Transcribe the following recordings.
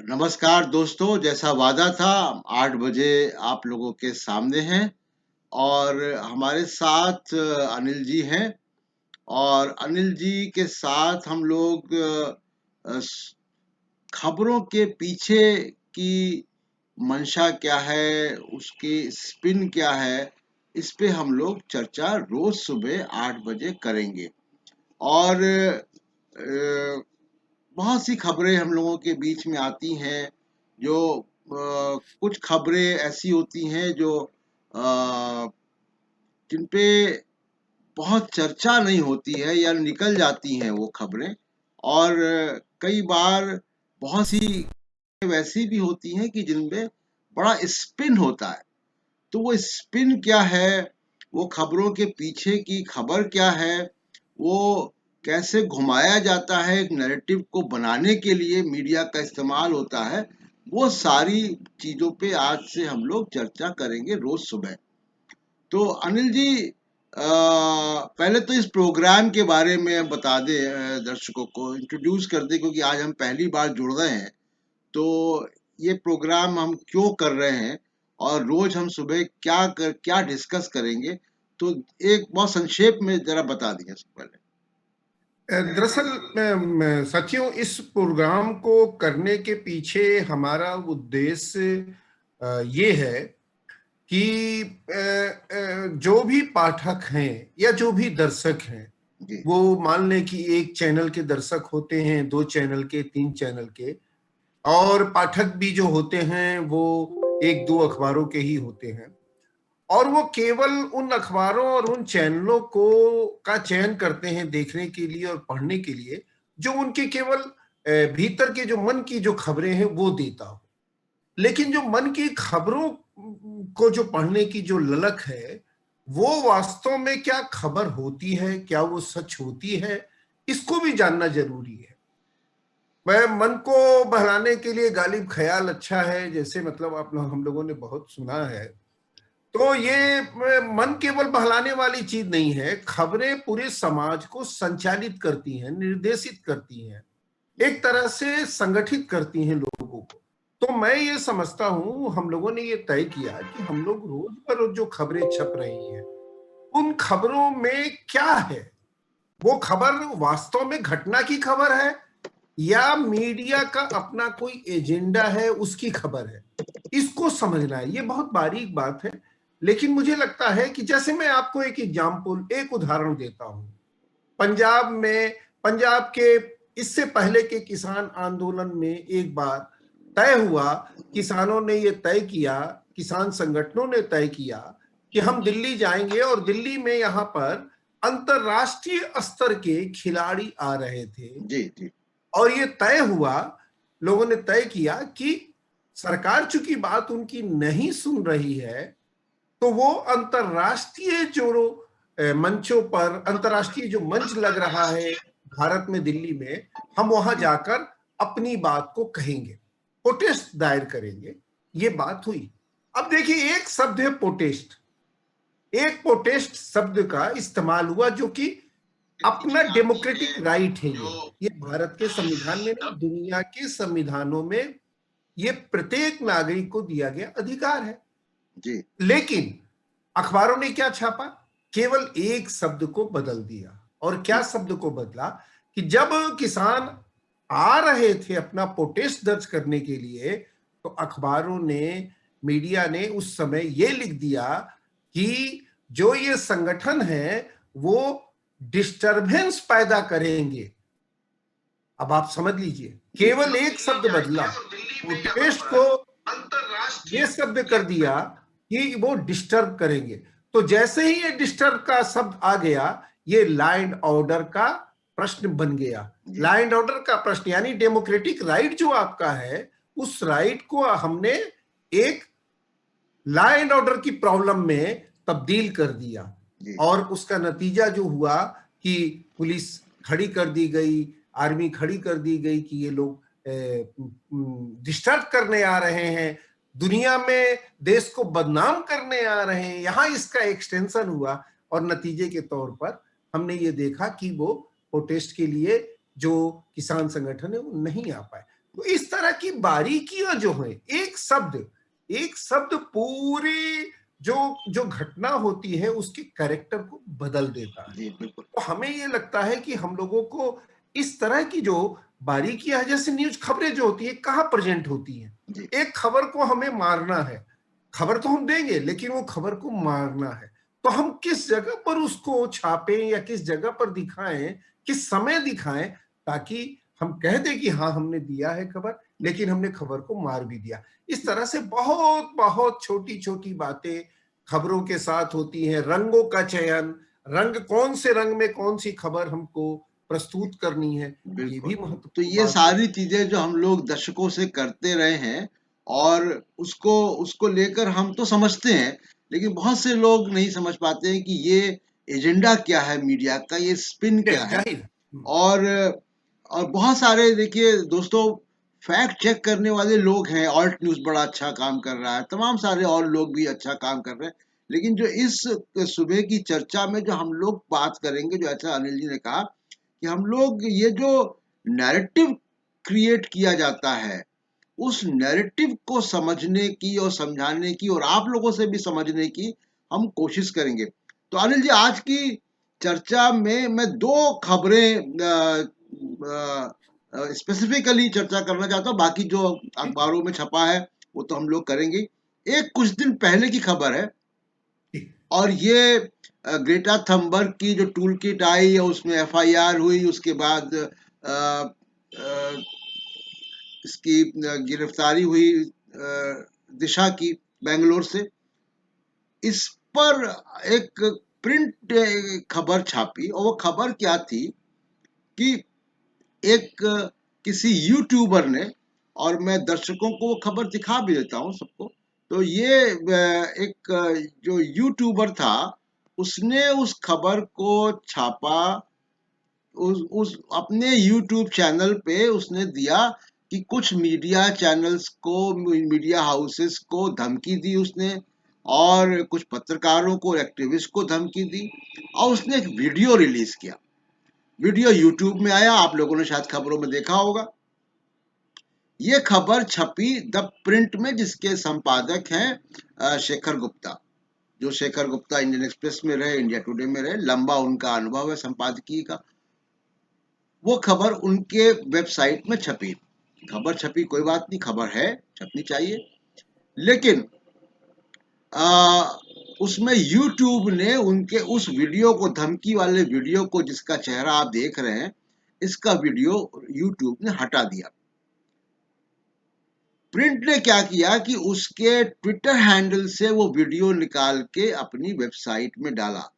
नमस्कार दोस्तों, जैसा वादा था 8 बजे आप लोगों के सामने हैं और हमारे साथ अनिल जी हैं और अनिल जी के साथ हम लोग खबरों के पीछे की मंशा क्या है, उसकी स्पिन क्या है, इस पे हम लोग चर्चा रोज सुबह 8 बजे करेंगे। और बहुत सी खबरें हम लोगों के बीच में आती हैं जो कुछ खबरें ऐसी होती हैं जो जिन पे बहुत चर्चा नहीं होती है या निकल जाती हैं वो खबरें। और कई बार बहुत सी वैसी भी होती हैं कि जिनमें बड़ा स्पिन होता है। तो वो स्पिन क्या है, वो खबरों के पीछे की खबर क्या है, वो कैसे घुमाया जाता है, एक नैरेटिव को बनाने के लिए मीडिया का इस्तेमाल होता है, वो सारी चीजों पे आज से हम लोग चर्चा करेंगे रोज सुबह। तो अनिल जी, पहले तो इस प्रोग्राम के बारे में बता दे, दर्शकों को इंट्रोड्यूस कर दे, क्योंकि आज हम पहली बार जुड़ रहे हैं। तो ये प्रोग्राम हम क्यों कर रहे हैं और रोज हम सुबह क्या डिस्कस करेंगे, तो एक बहुत संक्षेप में जरा बता दीजिए सबसे पहले। दरअसल साथियों, इस प्रोग्राम को करने के पीछे हमारा उद्देश्य ये है कि जो भी पाठक हैं या जो भी दर्शक हैं, जी। वो मान लें कि एक चैनल के दर्शक होते हैं, 2 चैनल के, 3 चैनल के, और पाठक भी जो होते हैं वो 1-2 अखबारों के ही होते हैं। और वो केवल उन अखबारों और उन चैनलों को का चयन करते हैं देखने के लिए और पढ़ने के लिए जो उनके केवल भीतर के जो मन की जो खबरें हैं वो देता हो। लेकिन जो मन की खबरों को जो पढ़ने की जो ललक है, वो वास्तव में क्या खबर होती है, क्या वो सच होती है, इसको भी जानना जरूरी है। मैं मन को बहलाने के लिए गालिब ख्याल अच्छा है, जैसे मतलब हम लोगों ने बहुत सुना है। तो ये मन केवल बहलाने वाली चीज नहीं है, खबरें पूरे समाज को संचालित करती हैं, निर्देशित करती हैं, एक तरह से संगठित करती हैं लोगों को। तो मैं ये समझता हूं, हम लोगों ने ये तय किया कि हम लोग रोज बरोज जो खबरें छप रही हैं, उन खबरों में क्या है, वो खबर वास्तव में घटना की खबर है या मीडिया का अपना कोई एजेंडा है, उसकी खबर है, इसको समझना है। ये बहुत बारीक बात है, लेकिन मुझे लगता है कि जैसे मैं आपको एक उदाहरण देता हूं। पंजाब के इससे पहले के किसान आंदोलन में एक बार तय हुआ, किसानों ने ये तय किया, किसान संगठनों ने तय किया कि हम दिल्ली जाएंगे, और दिल्ली में यहाँ पर अंतरराष्ट्रीय स्तर के खिलाड़ी आ रहे थे। जी जी। और ये तय हुआ, लोगों ने तय किया कि सरकार चूंकि बात उनकी नहीं सुन रही है, तो वो अंतरराष्ट्रीय जो मंचों पर, अंतरराष्ट्रीय जो मंच लग रहा है भारत में, दिल्ली में, हम वहां जाकर अपनी बात को कहेंगे, प्रोटेस्ट दायर करेंगे। ये बात हुई। अब देखिए, एक शब्द है प्रोटेस्ट। एक प्रोटेस्ट शब्द का इस्तेमाल हुआ, जो कि अपना डेमोक्रेटिक राइट है। ये भारत के संविधान में नहीं, दुनिया के संविधानों में ये प्रत्येक नागरिक को दिया गया अधिकार है। जी। लेकिन अखबारों ने क्या छापा? केवल एक शब्द को बदल दिया। और क्या जी। शब्द को बदला कि जब किसान आ रहे थे अपना प्रोटेस्ट दर्ज करने के लिए, तो अखबारों ने, मीडिया ने उस समय ये लिख दिया कि जो ये संगठन है वो डिस्टरबेंस पैदा करेंगे। अब आप समझ लीजिए, केवल एक शब्द बदला, प्रोटेस्ट को ये शब्द कर दिया कि वो डिस्टर्ब करेंगे। तो जैसे ही ये डिस्टर्ब का शब्द आ गया, ये लॉ एंड ऑर्डर का प्रश्न बन गया। लॉ एंड ऑर्डर का प्रश्न यानी डेमोक्रेटिक राइट जो आपका है, उस राइट को हमने एक लॉ एंड ऑर्डर की प्रॉब्लम में तब्दील कर दिया। और उसका नतीजा जो हुआ कि पुलिस खड़ी कर दी गई, आर्मी खड़ी कर दी गई कि ये लोग डिस्टर्ब करने आ रहे हैं, दुनिया में देश को बदनाम करने आ रहे हैं। यहां इसका एक्सटेंशन हुआ और नतीजे के तौर पर हमने ये देखा कि वो प्रोटेस्ट के लिए जो किसान संगठन है वो नहीं आ पाए। तो इस तरह की बारीकियां जो है, एक शब्द पूरे जो जो घटना होती है उसके कैरेक्टर को बदल देता है। जी बिल्कुल। तो हमें ये लगता है कि हम लोगों को इस तरह की जो बारीकियां है, जैसे न्यूज खबरें जो होती है कहाँ प्रेजेंट होती हैं, जी एक खबर को हमें मारना है, खबर तो हम देंगे लेकिन वो खबर को मारना है, तो हम किस जगह पर उसको छापें या किस जगह पर दिखाएं, किस समय दिखाएं, ताकि हम कह दें कि हाँ हमने दिया है खबर, लेकिन हमने खबर को मार भी दिया। इस तरह से बहुत बहुत छोटी छोटी बातें खबरों के साथ होती हैं। रंगों का चयन, रंग कौन से रंग में कौन सी खबर हमको प्रस्तुत करनी है, ये बिल्कुल। भी तो महत्वपूर्ण ये बात है। सारी चीजें जो हम लोग दशकों से करते रहे हैं, और उसको उसको लेकर हम तो समझते हैं, लेकिन बहुत से लोग नहीं समझ पाते हैं कि ये एजेंडा क्या है मीडिया का, ये स्पिन क्या है। जाहिर। और बहुत सारे देखिए दोस्तों, फैक्ट चेक करने वाले लोग हैं, ऑल्ट न्यूज़ बड़ा अच्छा काम कर रहा है, तमाम सारे और लोग भी अच्छा काम कर रहे हैं। लेकिन जो इस सुबह की चर्चा में जो हम लोग बात करेंगे, जो ऐसा अनिल जी ने कहा कि हम लोग ये जो नैरेटिव क्रिएट किया जाता है, उस नैरेटिव को समझने की और समझाने की और आप लोगों से भी समझने की हम कोशिश करेंगे। तो अनिल जी, आज की चर्चा में मैं दो खबरें स्पेसिफिकली चर्चा करना चाहता हूँ, बाकी जो ठीक है। अखबारों में छपा है वो तो हम लोग करेंगे। एक कुछ दिन पहले की खबर है, ठीक। और ये ग्रेटा थंबर्ग की जो टूल किट आई है उसमें एफआईआर हुई, उसके बाद अ, अ, इसकी गिरफ्तारी हुई दिशा की, बेंगलोर से। इस पर एक प्रिंट खबर छापी, और वो खबर क्या थी कि एक किसी यूट्यूबर ने, और मैं दर्शकों को वो खबर दिखा भी देता हूँ सबको। तो ये एक जो यूट्यूबर था, उसने उस खबर को छापा, उस अपने यूट्यूब चैनल पे उसने दिया कि कुछ मीडिया चैनल्स को, मीडिया हाउसेस को धमकी दी उसने, और कुछ पत्रकारों को, एक्टिविस्ट को धमकी दी, और उसने एक वीडियो रिलीज किया। वीडियो यूट्यूब में आया, आप लोगों ने शायद खबरों में देखा होगा। ये खबर छपी द प्रिंट में, जिसके संपादक हैं शेखर गुप्ता। जो शेखर गुप्ता इंडियन एक्सप्रेस में रहे, इंडिया टुडे में रहे, लंबा उनका अनुभव है संपादकीय का। वो खबर उनके वेबसाइट में छपी। खबर छपी, कोई बात नहीं, खबर है, छपनी चाहिए। लेकिन उसमें यूट्यूब ने उनके उस वीडियो को, धमकी वाले वीडियो को, जिसका चेहरा आप देख रहे हैं, इसका वीडियो यूट्यूब ने हटा दिया। प्रिंट ने क्या किया कि उसके ट्विटर हैंडल से वो वीडियो निकाल के अपनी वेबसाइट में डाला।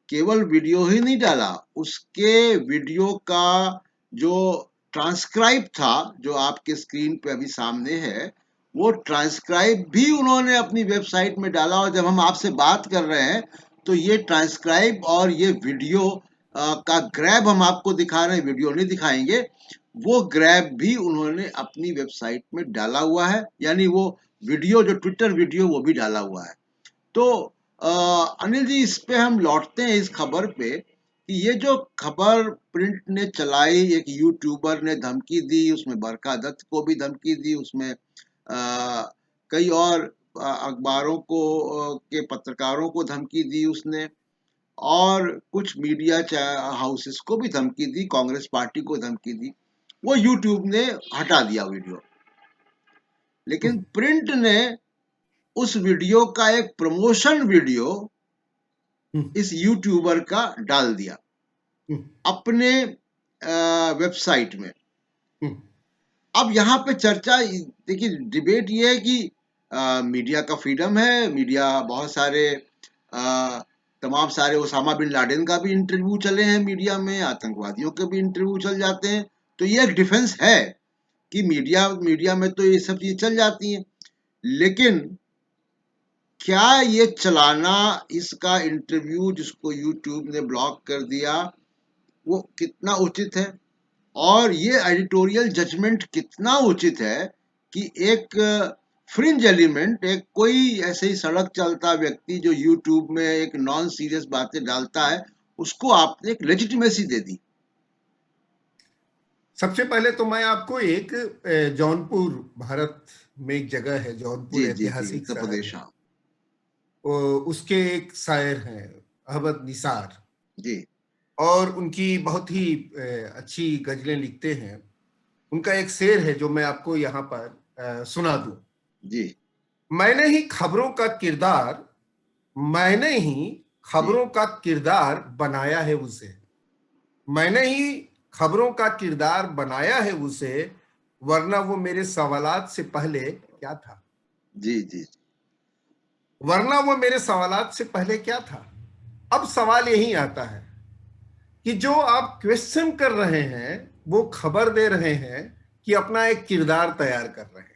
केवल वीडियो ही नहीं डाला, उसके वीडियो का जो ट्रांसक्राइब था, जो आपके स्क्रीन पे अभी सामने है, वो ट्रांसक्राइब भी उन्होंने अपनी वेबसाइट में डाला। और जब हम आपसे बात कर रहे हैं, तो ये ट्रांसक्राइब और ये वीडियो का ग्रैब हम आपको दिखा रहे हैं, वीडियो नहीं दिखाएंगे। वो ग्रैब भी उन्होंने अपनी वेबसाइट में डाला हुआ है, यानी वो वीडियो, जो ट्विटर वीडियो, वो भी डाला हुआ है। तो अनिल जी, इस पे हम लौटते हैं, इस खबर पे, कि ये जो खबर प्रिंट ने चलाई, एक यूट्यूबर ने धमकी दी, उसमें बरखा दत्त को भी धमकी दी, उसमें कई और अखबारों को के पत्रकारों को धमकी दी उसने, और कुछ मीडिया हाउसेस को भी धमकी दी, कांग्रेस पार्टी को धमकी दी। वो यूट्यूब ने हटा दिया वीडियो। लेकिन प्रिंट ने उस वीडियो का एक प्रमोशन वीडियो इस यूट्यूबर का डाल दिया अपने वेबसाइट में। अब यहाँ पे चर्चा, देखिए, डिबेट ये है कि मीडिया का फ्रीडम है, मीडिया बहुत सारे तमाम सारे, ओसामा बिन लादेन का भी इंटरव्यू चले हैं मीडिया में, आतंकवादियों के भी इंटरव्यू चल जाते हैं। तो ये एक डिफेंस है कि मीडिया में तो ये सब चीजें चल जाती हैं। लेकिन क्या ये चलाना, इसका इंटरव्यू जिसको यूट्यूब ने ब्लॉक कर दिया, वो कितना उचित है? और ये एडिटोरियल जजमेंट कितना उचित है कि एक फ्रिंज एलिमेंट, एक कोई ऐसे ही सड़क चलता व्यक्ति जो यूट्यूब में एक नॉन सीरियस बातें डालता है, उसको आपने एक लेजिटिमेसी दे दी। सबसे पहले तो मैं आपको एक जौनपुर, भारत में एक जगह है जौनपुर, जी जी जी, ऐतिहासिक उत्तर शहर प्रदेश, है। हाँ। उसके एक शायर हैं, अहमद निसार, जी और उनकी बहुत ही अच्छी गजलें लिखते हैं। उनका एक शेर है जो मैं आपको यहाँ पर सुना दूं। जी मैंने ही खबरों का किरदार, मैंने ही जी खबरों का किरदार बनाया है उसे, मैंने ही खबरों का किरदार बनाया है उसे, वरना वो मेरे सवालात से पहले क्या था। जी जी वरना वो मेरे सवालात से पहले क्या था। अब सवाल यही आता है कि जो आप क्वेश्चन कर रहे हैं वो खबर दे रहे हैं कि अपना एक किरदार तैयार कर रहे हैं।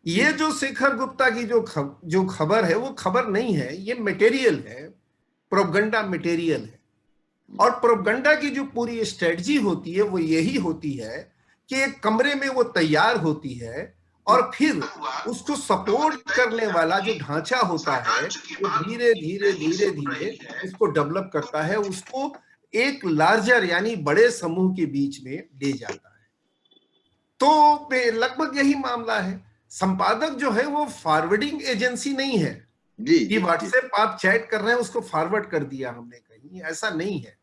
जी ये जो शेखर गुप्ता की जो खबर है वो खबर नहीं है, ये मटेरियल है, प्रोपगंडा मटेरियल है। और प्रोपगंडा की जो पूरी स्ट्रेटजी होती है वो यही होती है कि एक कमरे में वो तैयार होती है, और फिर उसको सपोर्ट करने वाला जो ढांचा होता है वो धीरे धीरे धीरे धीरे उसको डेवलप करता है, उसको एक लार्जर यानी बड़े समूह के बीच में ले जाता है। तो लगभग यही मामला है। संपादक जो है वो फॉरवर्डिंग एजेंसी नहीं है जी कि जी जी व्हाट्सएप आप चैट कर रहे हैं उसको फॉरवर्ड कर दिया हमने, कहीं ऐसा नहीं है।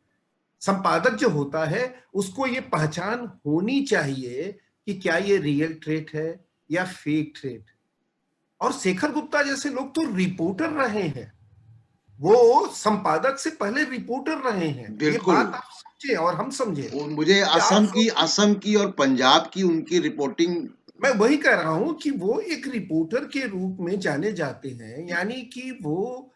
संपादक जो होता है उसको ये पहचान होनी चाहिए कि क्या ये रियल ट्रेट है या फेक ट्रेट। और शेखर गुप्ता जैसे लोग तो रिपोर्टर रहे हैं, वो संपादक से पहले रिपोर्टर रहे हैं। ये बिल्कुल। बात आप समझे और हम समझे और मुझे कि आप सोचिए, असम की और पंजाब की उनकी रिपोर्टिंग। मैं वही कह रहा हूं कि वो एक रिपोर्टर के रूप में जाने जाते हैं, यानी कि वो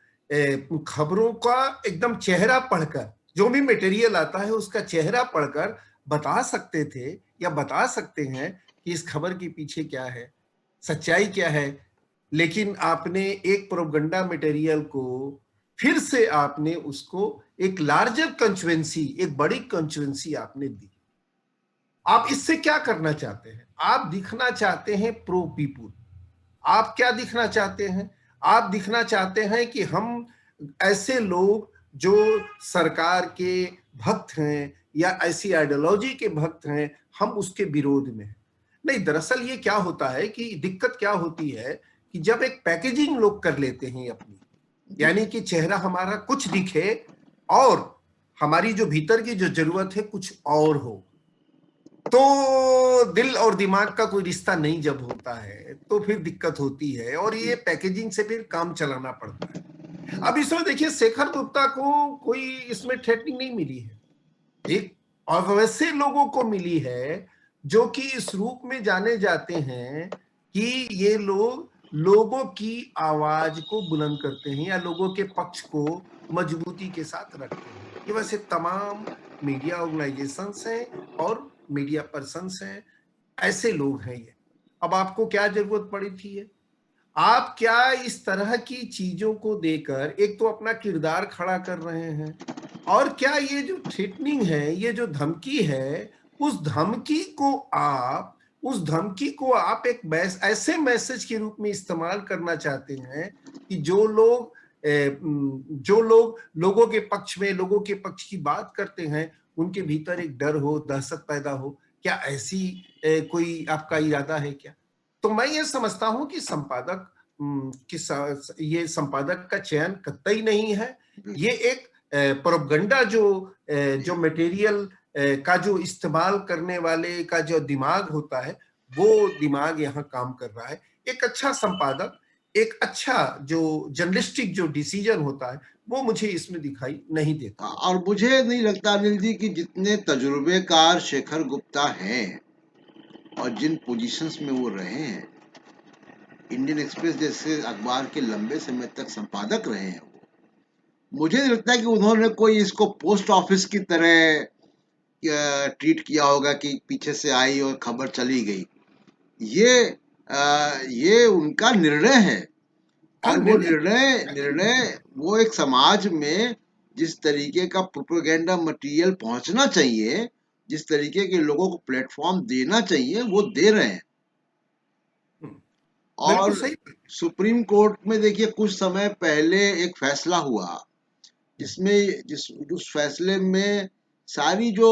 खबरों का एकदम चेहरा पढ़कर, जो भी मटेरियल आता है उसका चेहरा पढ़कर बता सकते थे या बता सकते हैं कि इस खबर के पीछे क्या है, सच्चाई क्या है। लेकिन आपने एक प्रोपगंडा मटेरियल को फिर से आपने उसको एक लार्जर कंस्टिट्यूएंसी, एक बड़ी कंस्टिट्यूएंसी आपने दी। आप इससे क्या करना चाहते हैं? आप दिखना चाहते हैं प्रो पीपुल। आप क्या दिखना चाहते हैं? आप दिखना चाहते हैं कि हम ऐसे लोग जो सरकार के भक्त हैं या ऐसी आइडियोलॉजी के भक्त हैं, हम उसके विरोध में हैं। नहीं, दरअसल ये क्या होता है कि दिक्कत क्या होती है कि जब एक पैकेजिंग लोग कर लेते हैं अपनी, जी यानी कि चेहरा हमारा कुछ दिखे और हमारी जो भीतर की जो जरूरत है कुछ और हो, तो दिल और दिमाग का कोई रिश्ता नहीं जब होता है तो फिर दिक्कत होती है, और ये जी पैकेजिंग से फिर काम चलाना पड़ता है। अब इसमें देखिए शेखर गुप्ता को कोई इसमें थ्रेटनिंग नहीं मिली है, एक और वैसे लोगों को मिली है जो कि इस रूप में जाने जाते हैं कि ये लोग लोगों की आवाज को बुलंद करते हैं या लोगों के पक्ष को मजबूती के साथ रखते हैं। ये वैसे तमाम मीडिया ऑर्गेनाइजेशंस हैं और मीडिया पर्सन्स हैं, ऐसे लोग हैं ये। अब आपको क्या जरूरत पड़ी थी है? आप क्या इस तरह की चीजों को देकर एक तो अपना किरदार खड़ा कर रहे हैं, और क्या ये जो थ्रेटनिंग है, ये जो धमकी है, उस धमकी को आप एक ऐसे मैसेज के रूप में इस्तेमाल करना चाहते हैं कि जो लोग लोगों के पक्ष में, लोगों के पक्ष की बात करते हैं, उनके भीतर एक डर हो, दहशत पैदा हो। क्या ऐसी कोई आपका इरादा है क्या? तो मैं ये समझता हूं कि ये संपादक का चयन कतई नहीं है। ये एक प्रोपगंडा जो मटेरियल का जो इस्तेमाल करने वाले का जो दिमाग होता है, वो दिमाग यहाँ काम कर रहा है। एक अच्छा संपादक, एक अच्छा जो जर्नलिस्टिक जो डिसीजन होता है, वो मुझे इसमें दिखाई नहीं देता। और मुझे नहीं लगता अनिल जी कि जितने तजुर्बेकार शेखर गुप्ता हैं और जिन पोजीशंस में वो रहे हैं, इंडियन एक्सप्रेस जैसे अखबार के लंबे समय तक संपादक रहे हैं, मुझे नहीं लगता कि उन्होंने कोई इसको पोस्ट ऑफिस की तरह ट्रीट किया होगा कि पीछे से आई और खबर चली गई। ये उनका निर्णय है, हाँ, और वो निर्णय निर्णय वो एक समाज में जिस तरीके का प्रोपेगेंडा मटेरियल पहुंचना चाहिए, जिस तरीके के लोगों को प्लेटफॉर्म देना चाहिए, वो दे रहे हैं। बिल्कुल और सही। सुप्रीम कोर्ट में देखिए कुछ समय पहले एक फैसला हुआ जिसमें जिस उस फैसले में सारी जो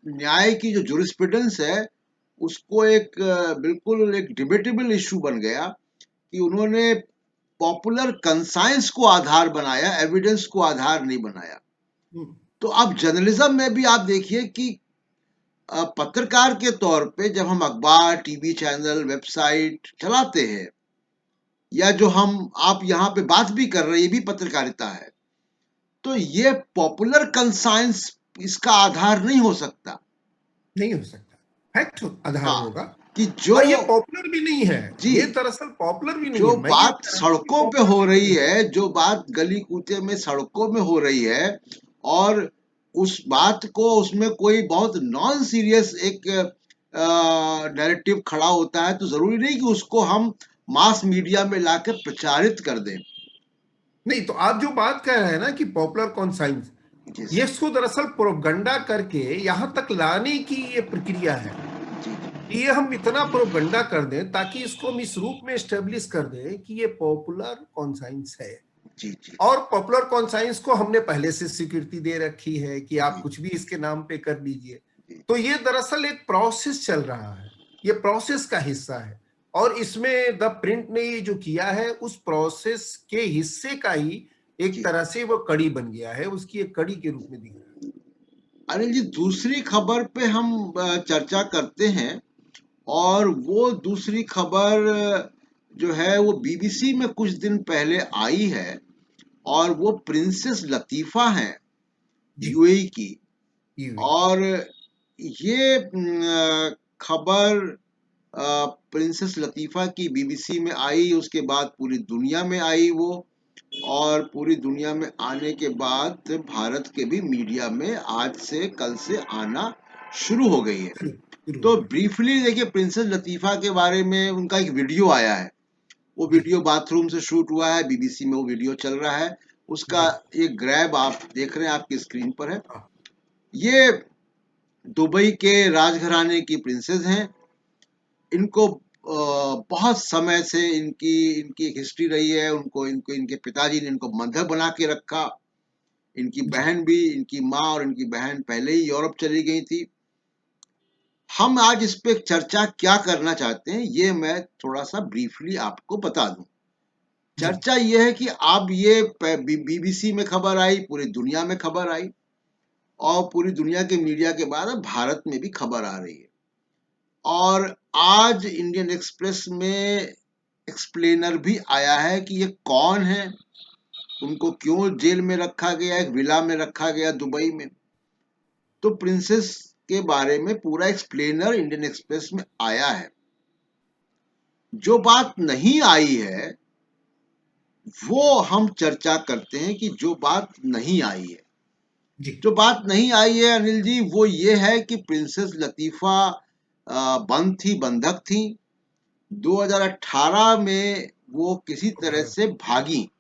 न्याय की जो जुरिस्प्रूडेंस है उसको एक बिल्कुल एक डिबेटेबल इशू बन गया कि उन्होंने पॉपुलर कंसाइंस को आधार बनाया, एविडेंस को आधार नहीं बनाया। तो अब जर्नलिज्म में भी आप देखिए कि पत्रकार के तौर पे जब हम अखबार, टीवी चैनल, वेबसाइट चलाते हैं, या जो हम आप यहाँ पे बात भी कर रहे हैं, ये भी पत्रकारिता है। तो ये पॉपुलर कंसाइंस इसका आधार नहीं हो सकता। नहीं हो सकता, फैक्ट आधार हाँ, होगा। कि जो और ये पॉपुलर भी नहीं है, जी ये दरअसल पॉपुलर भी नहीं जो है। मैं ये बात कह रहा हूं कि सड़कों पे पॉपुलर हो भी रही नहीं है। है, जो बात गली कूचे में सड़कों में हो रही है, और उस बात को उसमें कोई बहुत नॉन सीरियस एक नैरेटिव खड़ा होता है, तो जरूरी नहीं कि उसको हम मास मीडिया में लाकर प्रचारित कर दें। नहीं, तो आप जो बात कह रहे हैं ना कि पॉपुलर कॉन्साइंस, जी ये इसको दरअसल प्रोपगंडा करके यहां तक लाने की ये प्रक्रिया है। जी ये हम इतना प्रोपगंडा कर दें ताकि इसको हम इस रूप में एस्टेब्लिश कर दें कि ये पॉपुलर कॉन्साइंस है। जी जी और पॉपुलर कॉन्साइंस को हमने पहले से स्वीकृति दे रखी है कि आप जी कुछ भी इसके नाम पे कर लीजिए। जी तो ये दरअसल एक प्रोसेस चल रहा है, ये प्रोसेस का हिस्सा है। और इसमें द प्रिंट ने ये जो किया है उस प्रोसेस के हिस्से का ही एक जी। तरह से वो कड़ी बन गया है, उसकी एक कड़ी के रूप में दिख रहा अनिल जी, दूसरी खबर पे हम चर्चा करते हैं, और वो दूसरी खबर जो है वो बीबीसी में कुछ दिन पहले आई है, और वो प्रिंसेस लतीफा हैं, जी। यूएई की। ये और ये खबर प्रिंसेस लतीफा की बीबीसी में आई, उसके बाद पूरी दुनिया में आई वो, और पूरी दुनिया में आने के बाद भारत के भी मीडिया में आज से कल से आना शुरू हो गई है। शुरू हो तो गया। ब्रीफली देखिए, प्रिंसेस लतीफा के बारे में उनका एक वीडियो आया है। वो जी। वीडियो बाथरूम से शूट हुआ है, बीबीसी में वो वीडियो चल रहा है। उसका जी। एक ग्रैब आप देख रहे हैं, आपकी स्क्रीन पर है। हाँ। ये दुबई के राजघराने की प्रिंसेस हैं। इनको बहुत समय से इनकी इनकी एक हिस्ट्री रही है। उनको इनको इनके पिताजी ने इनको मदर बना के रखा। इनकी जी। बहन भी, इनकी माँ और इनकी बहन पहले ही यूरोप चली गई थी। हम आज इस पे चर्चा क्या करना चाहते हैं, ये मैं थोड़ा सा ब्रीफली आपको बता दूं। जी। चर्चा ये है कि अब ये बीबीसी में खबर आई, पूरी दुनिया में खबर आई, और पूरी दुनिया के मीडिया के बाद अब भारत में भी खबर आ रही है। और आज इंडियन एक्सप्रेस में एक्सप्लेनर भी आया है कि ये कौन है, उनको क्यों जेल में रखा गया, एक विला में रखा गया दुबई में। तो प्रिंसेस के बारे में पूरा एक्सप्लेनर इंडियन एक्सप्रेस में आया है। जो बात नहीं आई है वो हम चर्चा करते हैं कि जो बात नहीं आई है। जी। जो बात नहीं आई है अनिल जी, वो ये है कि प्रिंसेस लतीफा बंद थी, बंधक थी। 2018 में वो किसी तरह भारत। से भागी,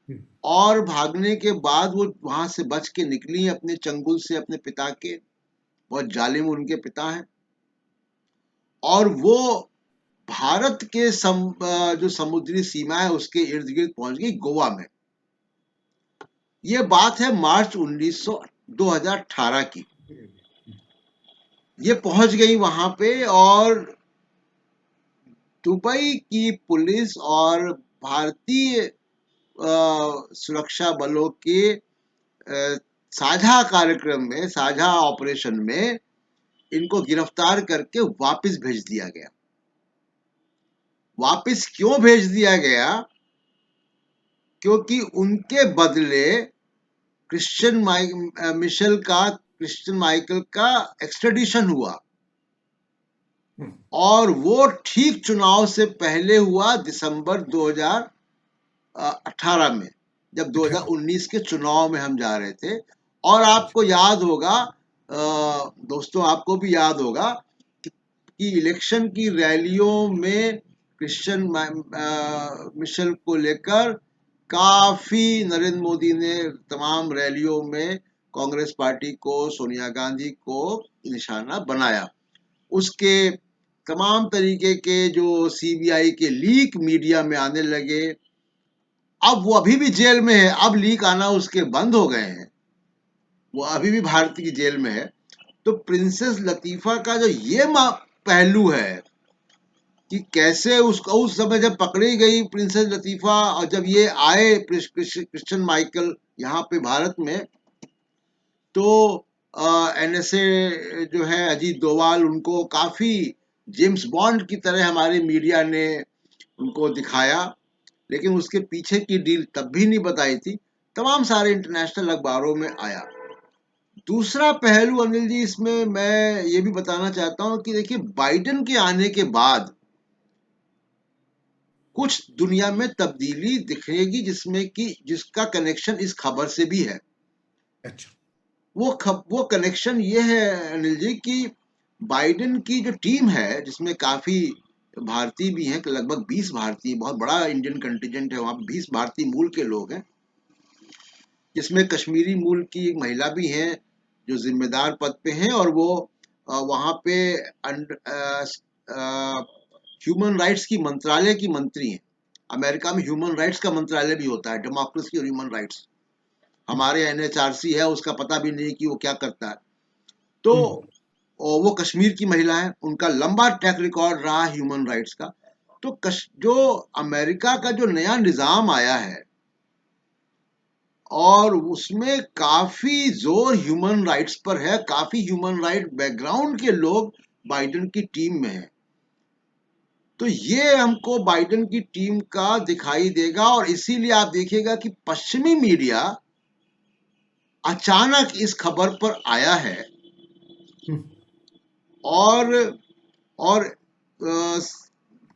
हम्म। और भागने के बाद वो वहां से बच के निकली अपने चंगुल से, अपने पिता के। बहुत जालिम उनके पिता हैं। और वो भारत के जो समुद्री सीमा है उसके इर्द गिर्द पहुंच गई, गोवा में। ये बात है मार्च 2018 की। ये पहुंच गई वहां पे, और दुबई की पुलिस और भारतीय सुरक्षा बलों के साझा कार्यक्रम में, साझा ऑपरेशन में इनको गिरफ्तार करके वापस भेज दिया गया। वापस क्यों भेज दिया गया? क्योंकि उनके बदले क्रिश्चियन माइकल का एक्सट्रेडिशन हुआ, और वो ठीक चुनाव से पहले हुआ, दिसंबर 2018 में, जब 2019 के चुनाव में हम जा रहे थे। और आपको याद होगा, दोस्तों आपको भी याद होगा कि इलेक्शन की रैलियों में क्रिश्चियन मिशेल को लेकर काफी नरेंद्र मोदी ने तमाम रैलियों में कांग्रेस पार्टी को, सोनिया गांधी को निशाना बनाया। उसके तमाम तरीके के जो सीबीआई के लीक मीडिया में आने लगे। अब वो अभी भी जेल में है, अब लीक आना उसके बंद हो गए हैं, वो अभी भी भारत की जेल में है। तो प्रिंसेस लतीफा का जो ये पहलू है कि कैसे उसका उस समय जब पकड़ी गई प्रिंसेस लतीफा, और जब ये आए क्रिश्चियन माइकल यहाँ पे भारत में, तो एनएसए जो है अजीत डोभाल, उनको काफी जेम्स बॉन्ड की तरह हमारे मीडिया ने उनको दिखाया, लेकिन उसके पीछे की डील तब भी नहीं बताई थी। तमाम सारे इंटरनेशनल अखबारों में आया। दूसरा पहलू अनिल जी इसमें मैं ये भी बताना चाहता हूं कि देखिए, बाइडेन के आने के बाद कुछ दुनिया में तब्दीली दिखेगी, जिसमें कि जिसका कनेक्शन इस खबर से भी है। अच्छा। वो कनेक्शन ये है अनिल जी कि बाइडेन की जो टीम है, जिसमें काफी भारतीय भी हैं, लगभग 20 भारतीय, बहुत बड़ा इंडियन कंटिजेंट है वहां, 20 भारतीय मूल के लोग हैं, जिसमें कश्मीरी मूल की एक महिला भी हैं जो जिम्मेदार पद पे हैं, और वो वहां पे ह्यूमन राइट्स की मंत्रालय की मंत्री हैं। अमेरिका में ह्यूमन राइट्स का मंत्रालय भी होता है, डेमोक्रेसी और ह्यूमन राइट्स। हमारे एनएचआरसी है, उसका पता भी नहीं कि वो क्या करता है। तो वो कश्मीर की महिला है, उनका लंबा ट्रैक रिकॉर्ड रहा ह्यूमन राइट्स का। तो जो अमेरिका का जो नया निजाम आया है, और उसमें काफी जोर ह्यूमन राइट्स पर है, काफी ह्यूमन राइट बैकग्राउंड के लोग बाइडेन की टीम में हैं। तो ये हमको बाइडेन की टीम का दिखाई देगा, और इसीलिए आप देखिएगा कि पश्चिमी मीडिया अचानक इस खबर पर आया है, और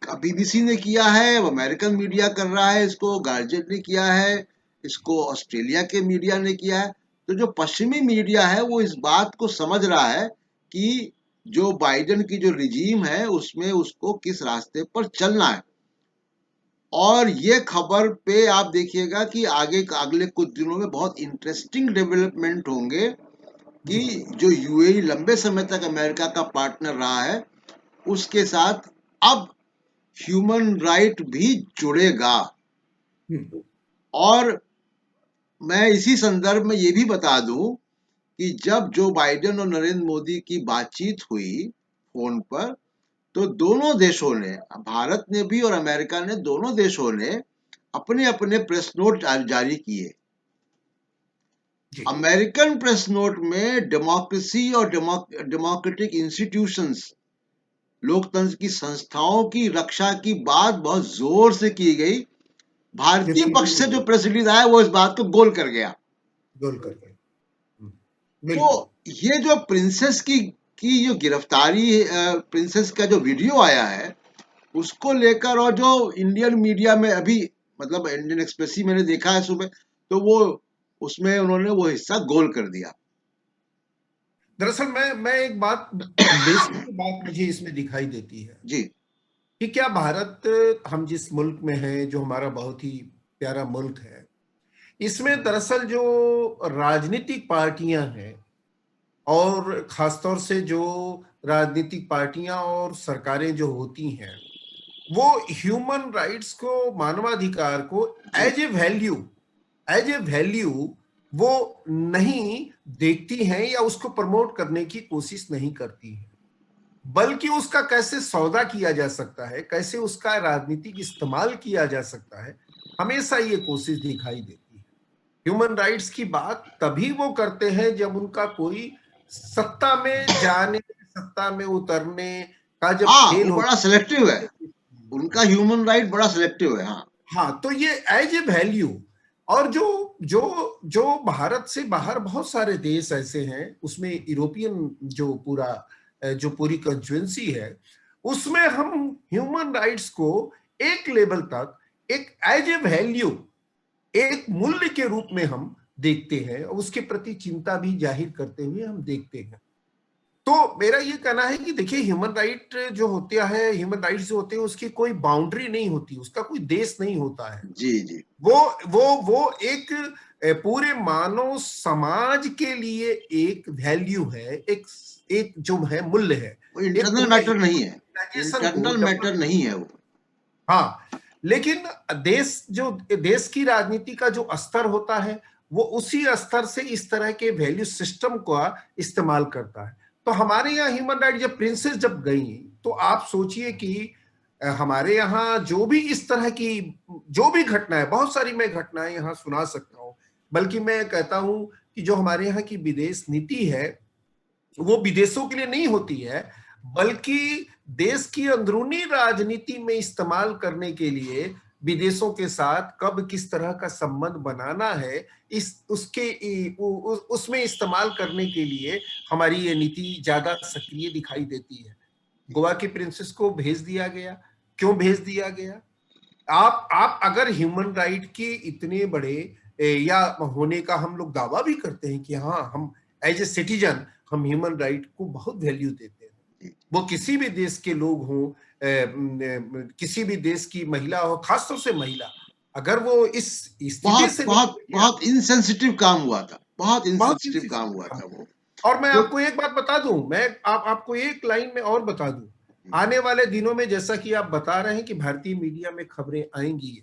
बीबीसी ने किया है, अमेरिकन मीडिया कर रहा है इसको, गार्जियन ने किया है इसको, ऑस्ट्रेलिया के मीडिया ने किया है। तो जो पश्चिमी मीडिया है वो इस बात को समझ रहा है कि जो बाइडेन की जो रिजीम है उसमें उसको किस रास्ते पर चलना है। और ये खबर पे आप देखिएगा कि अगले कुछ दिनों में बहुत इंटरेस्टिंग डेवलपमेंट होंगे कि जो यूएई लंबे समय तक अमेरिका का पार्टनर रहा है, उसके साथ अब ह्यूमन राइट भी जुड़ेगा। और मैं इसी संदर्भ में ये भी बता दूं कि जब जो बाइडेन और नरेंद्र मोदी की बातचीत हुई फोन पर, तो दोनों देशों ने, भारत ने भी और अमेरिका ने, दोनों देशों ने अपने अपने प्रेस नोट जारी किए। अमेरिकन प्रेस नोट में डेमोक्रेसी और डेमोक्रेटिक इंस्टीट्यूशंस, लोकतंत्र की संस्थाओं की रक्षा की बात बहुत जोर से की गई। भारतीय पक्ष से जो प्रेस रिलीज आया वो इस बात को गोल कर गया। तो ये जो प्रिंसेस की जो गिरफ्तारी, प्रिंसेस का जो वीडियो आया है उसको लेकर, और जो इंडियन मीडिया में अभी, मतलब इंडियन एक्सप्रेस ही मैंने देखा है सुबह, तो वो उसमें उन्होंने वो हिस्सा गोल कर दिया। दरअसल मैं एक बात, बेसिक बात मुझे इसमें दिखाई देती है जी, कि क्या भारत, हम जिस मुल्क में हैं, जो हमारा बहुत ही प्यारा मुल्क है, इसमें दरअसल जो राजनीतिक पार्टियां हैं, और खासतौर से जो राजनीतिक पार्टियां और सरकारें जो होती हैं, वो ह्यूमन राइट्स को, मानवाधिकार को एज ए वैल्यू वो नहीं देखती हैं, या उसको प्रमोट करने की कोशिश नहीं करती हैं, बल्कि उसका कैसे सौदा किया जा सकता है, कैसे उसका राजनीतिक इस्तेमाल किया जा सकता है, हमेशा ये कोशिश दिखाई देती है। ह्यूमन राइट्स की बात तभी वो करते हैं जब उनका कोई सत्ता में जाने, सत्ता में उतरने का जब खेल वो बड़ा सिलेक्टिव है, उनका ह्यूमन राइट बड़ा सिलेक्टिव है। हाँ, तो ये एज ए वैल्यू। और जो जो जो भारत से बाहर बहुत सारे देश ऐसे हैं, उसमें यूरोपियन जो पूरी कंस्टिट्यूएंसी है, उसमें हम ह्यूमन राइट्स को एक लेवल तक एक एज ए वैल्यू, एक मूल्य के रूप में हम देखते हैं, और उसके प्रति चिंता भी जाहिर करते हुए हम देखते हैं। तो मेरा ये कहना है कि देखिए, ह्यूमन राइट जो होता है, ह्यूमन राइट्स जो होते हैं, उसकी कोई बाउंड्री नहीं होती, उसका कोई देश नहीं होता है। जी जी, वो एक पूरे मानव समाज के लिए एक वैल्यू है, एक जो है मूल्य है, वो इंटरनल मैटर नहीं है, इंटरनल को मैटर नहीं है वो। हाँ, लेकिन देश की राजनीति का जो स्तर होता है, वो उसी स्तर से इस तरह के वैल्यू सिस्टम का इस्तेमाल करता है। तो हमारे यहाँ ह्यूमन राइट जब प्रिंसेस जब गई, तो आप सोचिए कि हमारे यहाँ जो भी इस तरह की जो भी घटना है, बहुत सारी मैं घटनाएं यहाँ सुना सकता हूँ, बल्कि मैं कहता हूँ कि जो हमारे यहाँ की विदेश नीति है वो विदेशों के लिए नहीं होती है, बल्कि देश की अंदरूनी राजनीति में इस्तेमाल करने के लिए विदेशों के साथ कब किस तरह का संबंध बनाना है, उसमें इस्तेमाल करने के लिए हमारी ये नीति ज्यादा सक्रिय दिखाई देती है। गोवा की प्रिंसेस को भेज दिया गया, क्यों भेज दिया गया? आप अगर ह्यूमन राइट के इतने बड़े या होने का हम लोग दावा भी करते हैं कि हाँ, हम एज ए सिटीजन हम ह्यूमन राइट को बहुत वैल्यू देते हैं, वो किसी भी देश के लोग हों, किसी भी देश की महिला हो, खासतौर से महिला, अगर वो इस स्थिति बहुत से बहुत बहुत इनसेंसिटिव काम हुआ था, बहुत बहुत इनसेंसिटिव काम हुआ था वो। और मैं जो आपको एक बात बता दूं, मैं आपको एक लाइन में और बता दूं, आने वाले दिनों में जैसा कि आप बता रहे हैं कि भारतीय मीडिया में खबरें आएंगी,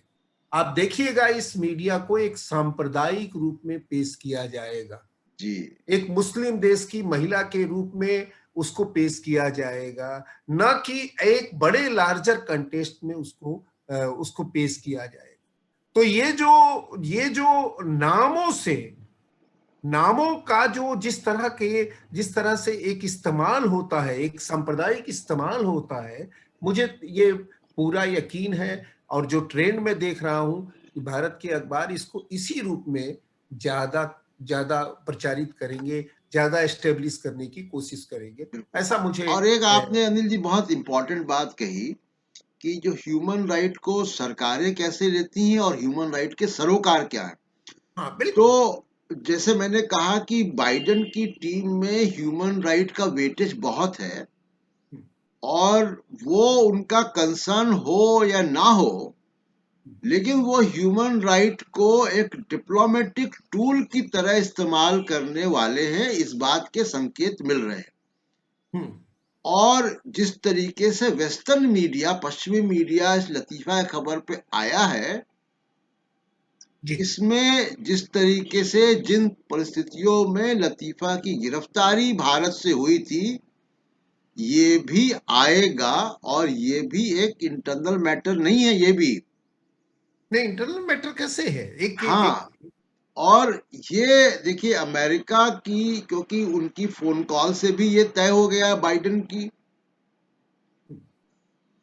आप देखिएगा इस मीडिया को एक सांप्रदायिक रूप में पेश किया जाएगा जी, एक मुस्लिम देश की महिला के रूप में उसको पेश किया जाएगा, न कि एक बड़े लार्जर कंटेस्ट में उसको पेश किया जाएगा। तो ये जो नामों का जो जिस तरह से एक इस्तेमाल होता है, एक सांप्रदायिक इस्तेमाल होता है, मुझे ये पूरा यकीन है और जो ट्रेंड में देख रहा हूं कि भारत के अखबार इसको इसी रूप में ज्यादा ज्यादा प्रचारित करेंगे, ज्यादा एस्टेब्लिश करने की कोशिश करेंगे, ऐसा मुझे। और एक आपने अनिल जी बहुत इंपॉर्टेंट बात कही कि जो ह्यूमन राइट को सरकारें कैसे लेती हैं और ह्यूमन राइट के सरोकार क्या है। हाँ बिल्कुल। तो जैसे मैंने कहा कि बाइडेन की टीम में ह्यूमन राइट का वेटेज बहुत है, और वो उनका कंसर्न हो या ना हो, लेकिन वो ह्यूमन राइट को एक डिप्लोमेटिक टूल की तरह इस्तेमाल करने वाले हैं, इस बात के संकेत मिल रहे हैं। और जिस तरीके से वेस्टर्न मीडिया, पश्चिमी मीडिया इस लतीफ़ा खबर पे आया है, इसमें जिस तरीके से जिन परिस्थितियों में लतीफ़ा की गिरफ्तारी भारत से हुई थी, ये भी आएगा, और ये भी एक इंटरनल मैटर नहीं है, ये भी नहीं, इंटरनल मैटर कैसे है? हाँ। और ये देखिए अमेरिका की, क्योंकि उनकी फोन कॉल से भी ये तय हो गया बाइडेन की,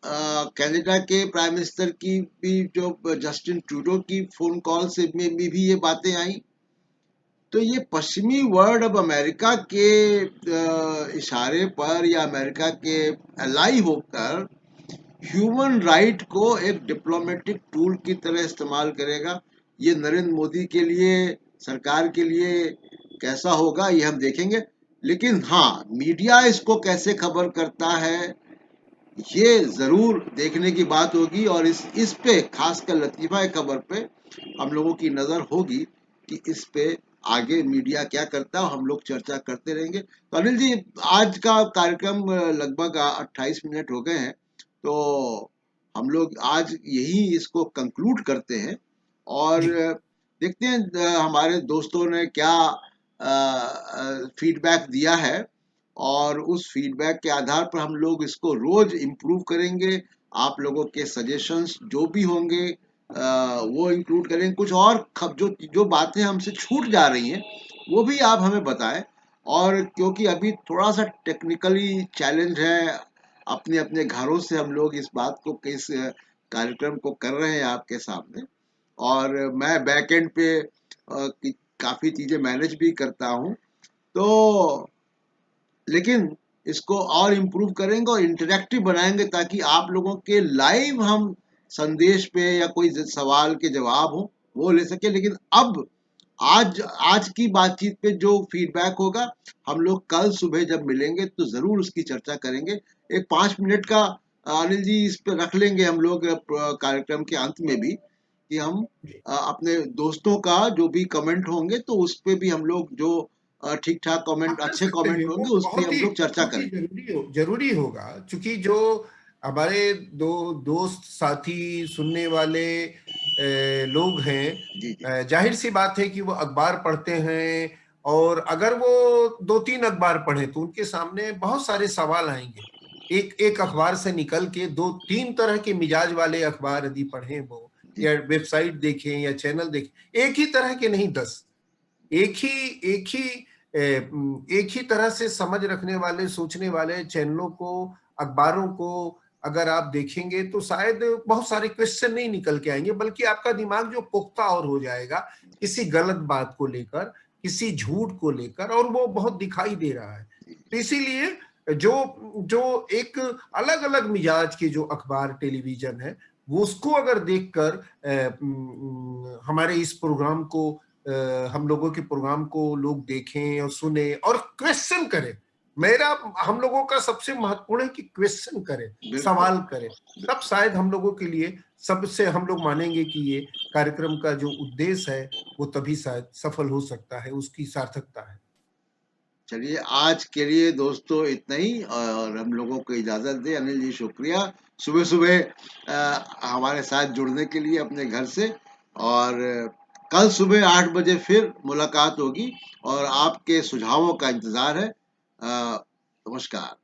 कनाडा के प्राइम मिनिस्टर की भी, जो जस्टिन ट्रूडो की फोन कॉल से में भी ये बातें आई। तो ये पश्चिमी वर्ल्ड अब अमेरिका के इशारे पर या अमेरिका के एलाई होकर ह्यूमन राइट को एक डिप्लोमेटिक टूल की तरह इस्तेमाल करेगा। ये नरेंद्र मोदी के लिए, सरकार के लिए कैसा होगा ये हम देखेंगे। लेकिन हाँ, मीडिया इसको कैसे खबर करता है ये जरूर देखने की बात होगी, और इस पे खासकर लतीफ़ा खबर पे हम लोगों की नजर होगी कि इस पे आगे मीडिया क्या करता है, हम लोग चर्चा करते रहेंगे। तो अनिल जी, आज का कार्यक्रम लगभग 28 मिनट हो गए हैं, तो हम लोग आज यही इसको कंक्लूड करते हैं, और जी देखते हैं हमारे दोस्तों ने क्या फीडबैक दिया है, और उस फीडबैक के आधार पर हम लोग इसको रोज इम्प्रूव करेंगे। आप लोगों के सजेशंस जो भी होंगे वो इंक्लूड करेंगे। कुछ और जो जो बातें हमसे छूट जा रही हैं वो भी आप हमें बताएं, और क्योंकि अभी थोड़ा सा टेक्निकली चैलेंज है, अपने अपने घरों से हम लोग इस बात को, इस कार्यक्रम को कर रहे हैं आपके सामने, और मैं बैक एंड पे काफ़ी चीज़ें मैनेज भी करता हूँ। तो लेकिन इसको और इम्प्रूव करेंगे और इंटरेक्टिव बनाएंगे, ताकि आप लोगों के लाइव हम संदेश पे या कोई सवाल के जवाब हो वो ले सके। लेकिन अब आज आज की बातचीत पे जो फीडबैक होगा, हम लोग कल सुबह जब मिलेंगे तो जरूर उसकी चर्चा करेंगे। एक 5 मिनट का अनिल जी इस पे रख लेंगे हम लोग कार्यक्रम के अंत में भी, कि हम अपने दोस्तों का जो भी कमेंट होंगे तो उस पे भी हम लोग, जो ठीक ठाक आप कमेंट, कर अच्छे सकते हैं, कमेंट वो होंगे उस पे हम लोग चर्चा बहुत ही करें। जरूरी होगा, क्योंकि जो हमारे दोस्त साथी सुनने वाले लोग हैं, जी जी जाहिर सी बात है कि वो अखबार पढ़ते हैं, और अगर वो 2-3 अखबार पढ़े तो उनके सामने बहुत सारे सवाल आएंगे। एक अखबार से निकल के 2-3 तरह के मिजाज वाले अखबार यदि पढ़ें वो, या वेबसाइट देखें या चैनल देखें, एक ही तरह के नहीं 10, एक ही एक ही एक ही तरह से समझ रखने वाले, सोचने वाले चैनलों को, अखबारों को अगर आप देखेंगे तो शायद बहुत सारे क्वेश्चन नहीं निकल के आएंगे, बल्कि आपका दिमाग जो पुख्ता और हो जाएगा किसी गलत बात को लेकर, किसी झूठ को लेकर, और वो बहुत दिखाई दे रहा है। तो इसीलिए जो जो एक अलग अलग मिजाज के जो अखबार, टेलीविजन है, वो उसको अगर देखकर हमारे इस प्रोग्राम को, हम लोगों के प्रोग्राम को लोग देखें और सुने और क्वेश्चन करें। मेरा, हम लोगों का सबसे महत्वपूर्ण है कि क्वेश्चन करें, सवाल करें, तब शायद हम लोगों के लिए, सबसे हम लोग मानेंगे कि ये कार्यक्रम का जो उद्देश्य है वो तभी शायद सफल हो सकता है, उसकी सार्थकता है। चलिए, आज के लिए दोस्तों इतना ही, और हम लोगों को इजाजत दें। अनिल जी, शुक्रिया सुबह सुबह हमारे साथ जुड़ने के लिए अपने घर से। और कल सुबह 8 बजे फिर मुलाकात होगी और आपके सुझावों का इंतजार है। नमस्कार।